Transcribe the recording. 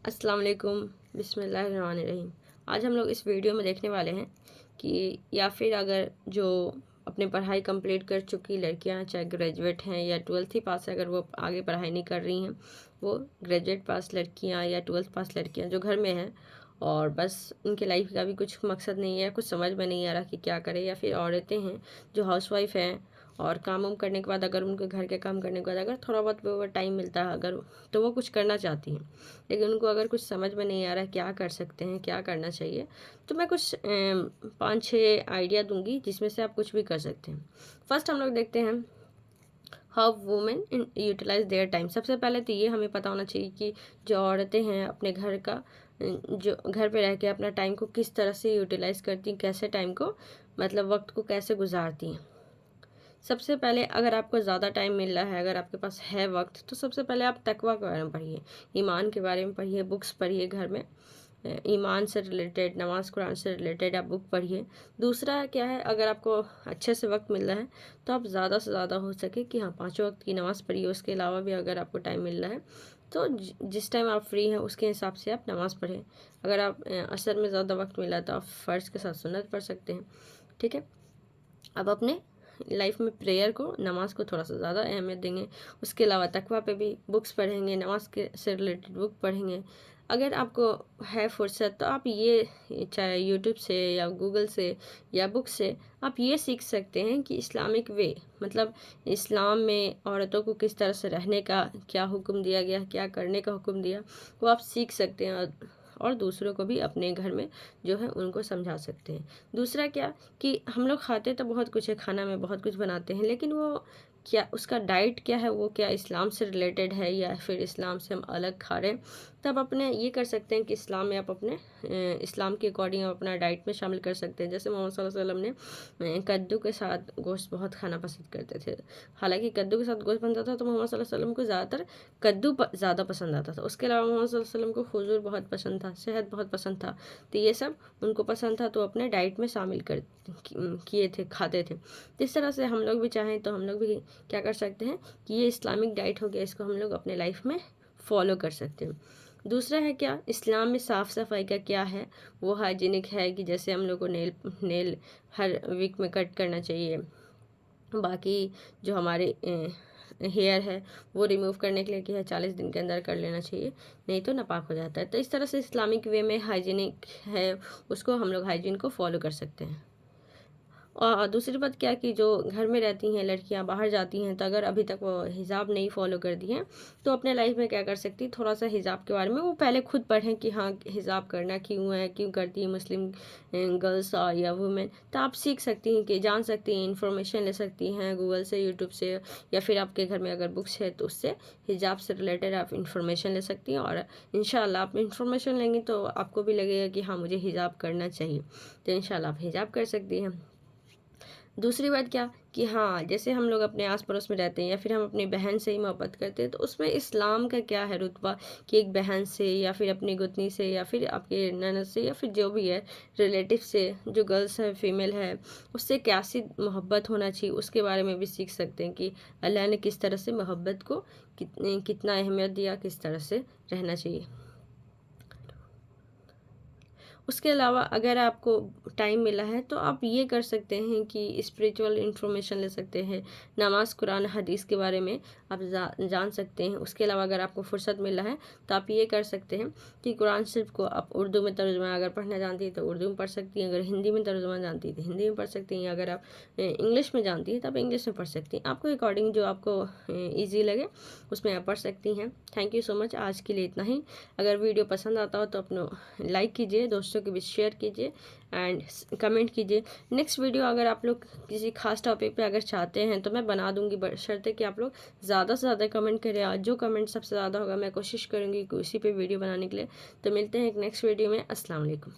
अस्सलाम वालेकुम, बिस्मिल्लाहिर्रहमानिर्रहीम। आज हम लोग इस वीडियो में देखने वाले हैं कि या फिर अगर जो अपनी पढ़ाई कंप्लीट कर चुकी लड़कियां, चाहे ग्रेजुएट हैं या ट्वेल्थ ही पास है, अगर वो आगे पढ़ाई नहीं कर रही हैं, वो ग्रेजुएट पास लड़कियां या ट्वेल्थ पास लड़कियां जो घर में हैं और बस उनके लाइफ का भी कुछ मकसद नहीं है, कुछ समझ में नहीं आ रहा कि क्या करें, या फिर औरतें हैं जो हाउसवाइफ हैं और काम वाम करने के बाद, अगर उनको घर के काम करने के बाद अगर थोड़ा बहुत वो टाइम मिलता है अगर, तो वो कुछ करना चाहती हैं, लेकिन उनको अगर कुछ समझ में नहीं आ रहा है क्या कर सकते हैं, क्या करना चाहिए। तो मैं कुछ 5-6 आइडिया दूंगी जिसमें से आप कुछ भी कर सकते हैं। फर्स्ट हम लोग देखते हैं how women utilise their time. सबसे पहले तो ये हमें पता होना चाहिए कि जो औरतें हैं अपने घर का जो घर पे रह के अपना टाइम को किस तरह से यूटिलाइज करती हैं, कैसे टाइम को मतलब वक्त को कैसे गुजारती हैं। सबसे पहले अगर आपको ज़्यादा टाइम मिल रहा है, अगर आपके पास है वक्त, तो सबसे पहले आप तकवा के बारे में पढ़िए, ईमान के बारे में पढ़िए, बुक्स पढ़िए घर में ईमान से रिलेटेड, नमाज कुरान से रिलेटेड आप बुक पढ़िए। दूसरा क्या है, अगर आपको अच्छे से वक्त मिल रहा है तो आप ज़्यादा से ज़्यादा हो सके कि हाँ 5 वक्त की नमाज़ पढ़िए। उसके अलावा भी अगर आपको टाइम मिल रहा है तो जिस टाइम आप फ्री हैं उसके हिसाब से आप नमाज़ पढ़ें। अगर आप असर में ज़्यादा वक्त मिला तो आप फ़र्ज़ के साथ सुन्नत पढ़ सकते हैं। ठीक है, अब अपने लाइफ में प्रेयर को, नमाज को थोड़ा सा ज़्यादा अहमियत देंगे। उसके अलावा तकवा पे भी बुक्स पढ़ेंगे, नमाज के से रिलेटेड बुक पढ़ेंगे। अगर आपको है फुर्सत तो आप ये चाहे यूट्यूब से या गूगल से या बुक से आप ये सीख सकते हैं कि इस्लामिक वे, मतलब इस्लाम में औरतों को किस तरह से रहने का क्या हुक्म दिया गया, क्या करने का हुक्म दिया, वो आप सीख सकते हैं और दूसरों को भी अपने घर में जो है उनको समझा सकते हैं। दूसरा क्या कि हम लोग खाते तो बहुत कुछ है, खाना में बहुत कुछ बनाते हैं, लेकिन वो क्या उसका डाइट क्या है, वो क्या इस्लाम से रिलेटेड है या फिर इस्लाम से हम अलग खा रहे हैं। तब अपने ये कर सकते हैं कि इस्लाम में आप अपने इस्लाम के अकॉर्डिंग आप अपना डाइट में शामिल कर सकते हैं। जैसे मोहम्मद सल्लल्लाहु अलैहि वसल्लम ने कद्दू के साथ गोश्त बहुत खाना पसंद करते थे। हालांकि कद्दू के साथ गोश्त बनता था तो मोहम्मद सल्लल्लाहु अलैहि वसल्लम को ज़्यादातर कद्दू ज़्यादा पसंद आता था। उसके अलावा मोहम्मद सल्लल्लाहु अलैहि वसल्लम को खजूर बहुत पसंद था, शहद बहुत पसंद था। तो ये सब उनको पसंद था तो अपने डाइट में शामिल कर किए थे, खाते थे। तो इस तरह से हम लोग भी चाहें तो हम लोग भी क्या कर सकते हैं कि ये इस्लामिक डाइट हो गया, इसको हम लोग अपने लाइफ में फॉलो कर सकते हैं। दूसरा है क्या, इस्लाम में साफ़ सफाई का क्या है, वो हाइजीनिक है कि जैसे हम लोग को नेल नेल हर वीक में कट करना चाहिए। बाकी जो हमारे हेयर है वो रिमूव करने के लिए क्या है 40 दिन के अंदर कर लेना चाहिए, नहीं तो नापाक हो जाता है। तो इस तरह से इस्लामिक वे में हाइजीनिक है, उसको हम लोग हाइजीन को फॉलो कर सकते हैं। और दूसरी बात क्या कि जो घर में रहती हैं लड़कियां, बाहर जाती हैं, तो अगर अभी तक वो हिजाब नहीं फॉलो कर दी हैं तो अपने लाइफ में क्या कर सकती, थोड़ा सा हिजाब के बारे में वो पहले खुद पढ़ें कि हाँ हिजाब करना क्यों है, क्यों करती है मुस्लिम गर्ल्स और या वुमेन। तो आप सीख सकती हैं, कि जान सकती हैं, इंफॉर्मेशन ले सकती हैं गूगल से, यूट्यूब से, या फिर आपके घर में अगर बुक्स है तो उससे हिजाब से रिलेटेड आप इंफॉर्मेशन ले सकती हैं। और इंशाल्लाह आप इंफॉर्मेशन लेंगी तो आपको भी लगेगा कि हाँ मुझे हिजाब करना चाहिए, तो इंशाल्लाह आप हिजाब कर सकती हैं। दूसरी बात क्या कि हाँ जैसे हम लोग अपने आस पड़ोस में रहते हैं या फिर हम अपनी बहन से ही मोहब्बत करते हैं, तो उसमें इस्लाम का क्या है रुतबा कि एक बहन से या फिर अपनी गुतनी से या फिर आपके ननद से या फिर जो भी है रिलेटिव से, जो गर्ल्स है फीमेल है, उससे कैसी मोहब्बत होना चाहिए उसके बारे में भी सीख सकते हैं कि अल्लाह ने किस तरह से मोहब्बत को कितना अहमियत दिया, किस तरह से रहना चाहिए। उसके अलावा अगर आपको टाइम मिला है तो आप ये कर सकते हैं कि स्पिरिचुअल इंफॉर्मेशन ले सकते हैं, नमाज कुरान हदीस के बारे में आप जान सकते हैं। उसके अलावा अगर आपको फुर्सत मिला है तो आप ये कर सकते हैं कि कुरान शरीफ को आप उर्दू में तर्जुमा अगर पढ़ना जानती है तो उर्दू में पढ़ सकती हैं, अगर हिंदी में तर्जुमा जानती है तो हिंदी में पढ़ सकती हैं, अगर आप इंग्लिश में जानती हैं तो आप इंग्लिश में पढ़ सकती हैं। आपको अकॉर्डिंग जो आपको ईजी लगे उसमें आप पढ़ सकती हैं। थैंक यू सो मच, आज के लिए इतना ही। अगर वीडियो पसंद आता हो तो अपना लाइक कीजिए, दोस्तों के बीच शेयर कीजिए एंड कमेंट कीजिए। नेक्स्ट वीडियो अगर आप लोग किसी खास टॉपिक पे अगर चाहते हैं तो मैं बना दूंगी, बशर्ते कि आप लोग ज़्यादा से ज़्यादा कमेंट करें। आज जो कमेंट सबसे ज़्यादा होगा मैं कोशिश करूँगी कि उसी पे वीडियो बनाने के लिए। तो मिलते हैं एक नेक्स्ट वीडियो में। अस्सलाम वालेकुम।